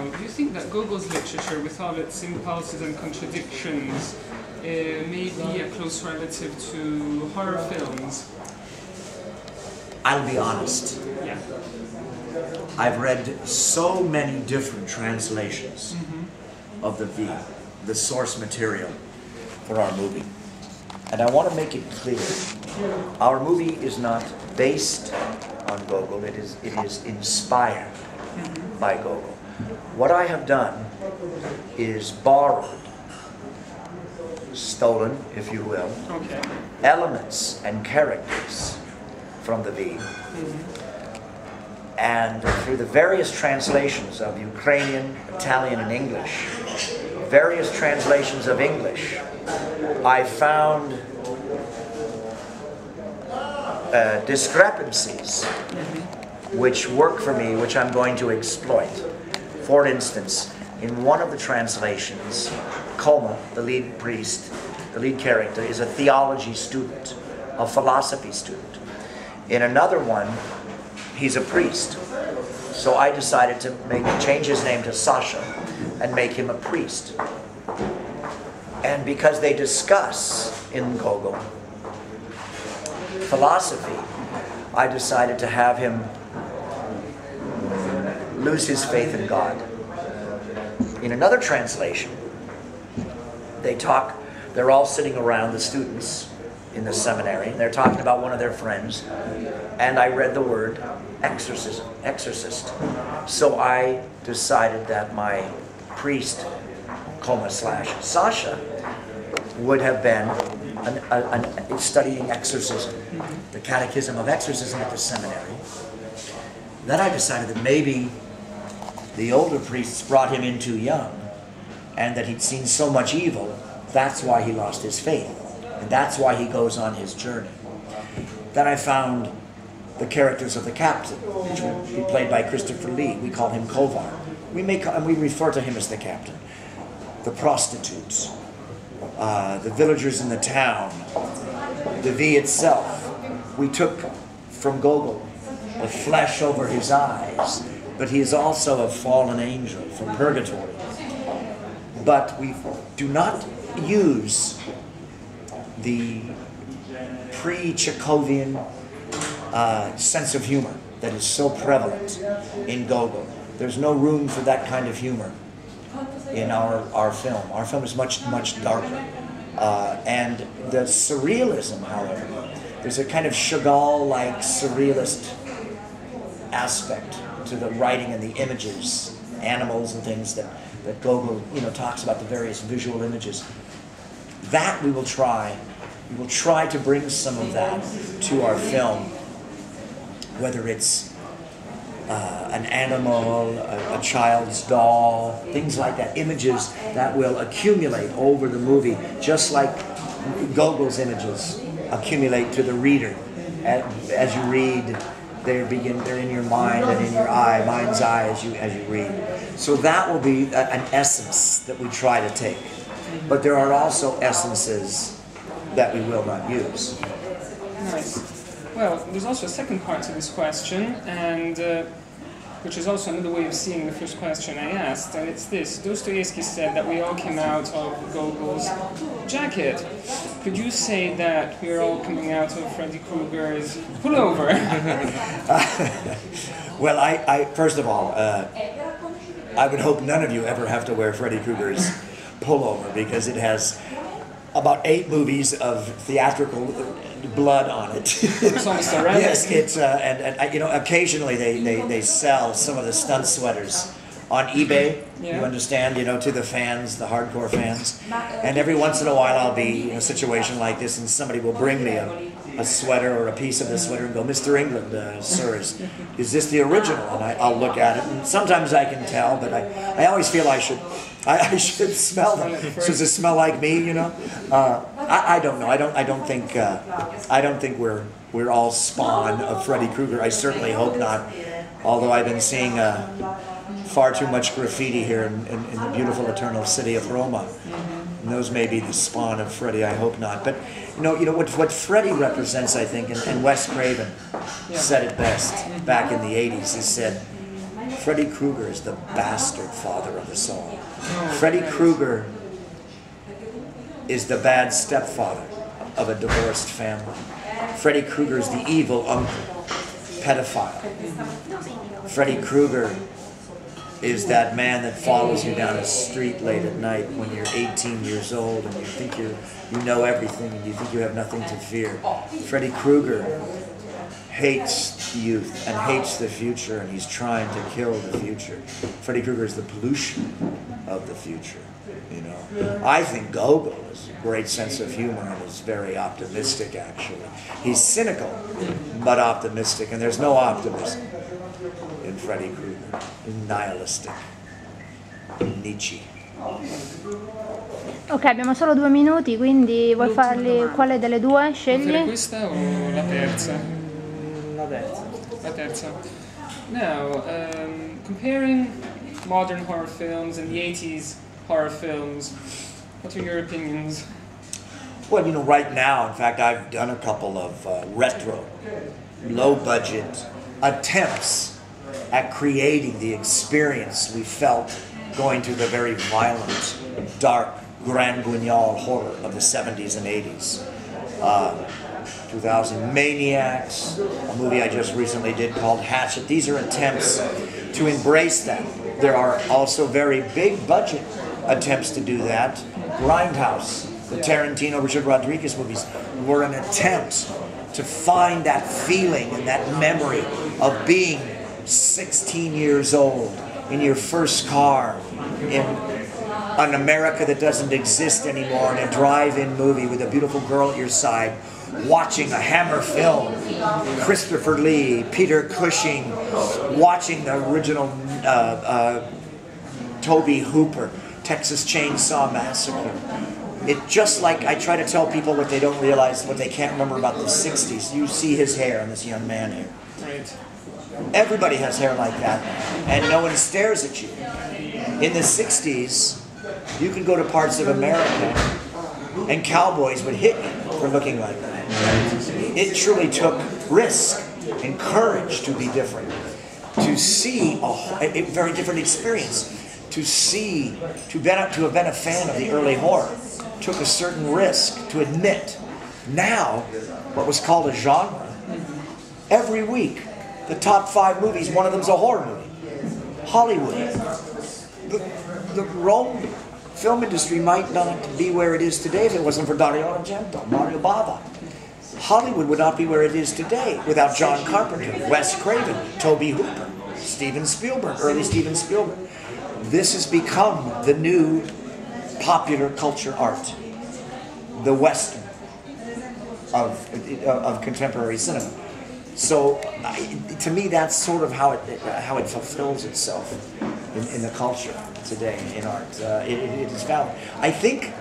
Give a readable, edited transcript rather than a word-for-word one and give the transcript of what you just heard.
now, do you think that Gogol's literature, with all its impulses and contradictions, may be a close relative to horror films? I'll be honest. Yeah. I've read so many different translations of the Vijj, the source material for our movie. And I want to make it clear, our movie is not based on Gogol, it is inspired by Gogol. What I have done is borrowed, stolen, if you will, elements and characters from the Vijj. And through the various translations of Ukrainian, Italian, and English, various translations of English, I found discrepancies which work for me, which I'm going to exploit. For instance, in one of the translations, Koma, the lead priest, the lead character, is a theology student, a philosophy student. In another one, he's a priest. So I decided to change his name to Sasha and make him a priest. And because they discuss in Gogol philosophy, I decided to have him lose his faith in God. In another translation, they're all sitting around, the students in the seminary, and they're talking about one of their friends, and I read the word exorcist. So I decided that my priest, Koma/Sasha, would have been studying exorcism, the catechism of exorcism at the seminary. Then I decided that maybe the older priests brought him in too young, and that he'd seen so much evil, that's why he lost his faith. And that's why he goes on his journey. Then I found the characters of the captain, which would be played by Christopher Lee. We call him Kovar. And we refer to him as the captain. The prostitutes, the villagers in the town, the Vijj itself. We took from Gogol the flesh over his eyes, but he is also a fallen angel from purgatory. But we do not use the pre-Chekhovian sense of humor that is so prevalent in Gogol. There's no room for that kind of humor in our film. Our film is much, much darker. And the surrealism, however, there's a kind of Chagall-like surrealist aspect to the writing and the images, animals and things that Gogol, talks about, the various visual images. That we will try to bring some of that to our film, whether it's an animal, a child's doll, things like that, images that will accumulate over the movie, just like Gogol's images accumulate to the reader. As you read, they're in your mind and in your mind's eye as you read. So that will be an essence that we try to take. But there are also essences that we will not use. Nice. Well, there's also a second part to this question, and which is also another way of seeing the first question I asked, and it's this. Dostoevsky said that we all came out of Gogol's jacket. Could you say that we're all coming out of Freddy Krueger's pullover? Well, I first of all, I would hope none of you ever have to wear Freddy Krueger's pullover, because it has about 8 movies of theatrical blood on it. It's almost ceramic. Yes, it's and occasionally they sell some of the stunt sweaters on eBay. Yeah. You understand, to the fans, the hardcore fans. And every once in a while I'll be in a situation like this, and somebody will bring me a sweater or a piece of the sweater and go, "Mr. Englund, sir, is this the original?" And I'll look at it, and sometimes I can tell, but I always feel I should smell them. So does it smell like me? I don't know. I don't think we're all spawn of Freddy Krueger. I certainly hope not. Although I've been seeing far too much graffiti here in the beautiful eternal city of Roma. And those may be the spawn of Freddy. I hope not. But what Freddy represents, I think, and Wes Craven said it best back in the 80s. He said, Freddy Krueger is the bastard father of us all. Freddy Krueger is the bad stepfather of a divorced family. Freddy Krueger is the evil uncle, pedophile. Freddy Krueger is that man that follows you down a street late at night when you're 18 years old and you think you know everything and you think you have nothing to fear. Freddy Krueger hates youth and hates the future, and he's trying to kill the future. Freddy Krueger is the pollution of the future, you know. I think Gogol has a great sense of humor and is very optimistic, actually. He's cynical, but optimistic, and there's no optimism in Freddy Krueger. He's nihilistic. Nietzsche. Ok, abbiamo solo 2 minuti, quindi vuoi farli quale delle due? Scegli? Questa o la terza? La terza. La terza. Now, comparing modern horror films and the 80s horror films, what are your opinions? Well, you know, right now, in fact, I've done a couple of retro, low-budget attempts at creating the experience we felt going to the very violent, dark, Grand Guignol horror of the 70s and 80s. 2000 Maniacs, a movie I just recently did called Hatchet. These are attempts to embrace that. There are also very big budget attempts to do that. Grindhouse, the Tarantino, Richard Rodriguez movies were an attempt to find that feeling and that memory of being 16 years old in your first car in an America that doesn't exist anymore, in a drive-in movie with a beautiful girl at your side, watching a Hammer film, Christopher Lee, Peter Cushing, watching the original Tobe Hooper, Texas Chainsaw Massacre. It just like I try to tell people what they don't realize, what they can't remember about the 60s. You see his hair and this young man here. Right. Everybody has hair like that, and no one stares at you. In the 60s, you could go to parts of America and cowboys would hit you for looking like that. It truly took risk and courage to be different, to see a very different experience, to have been a fan of the early horror, took a certain risk to admit. Now, what was called a genre, every week, the top 5 movies, one of them's a horror movie. Hollywood. The Rome film industry might not be where it is today if it wasn't for Dario Argento, Mario Bava. Hollywood would not be where it is today without John Carpenter, Wes Craven, Tobe Hooper, Steven Spielberg, early Steven Spielberg. This has become the new popular culture art, the Western of contemporary cinema. So, to me, that's sort of how it fulfills itself in the culture today, in art. It is valid. I think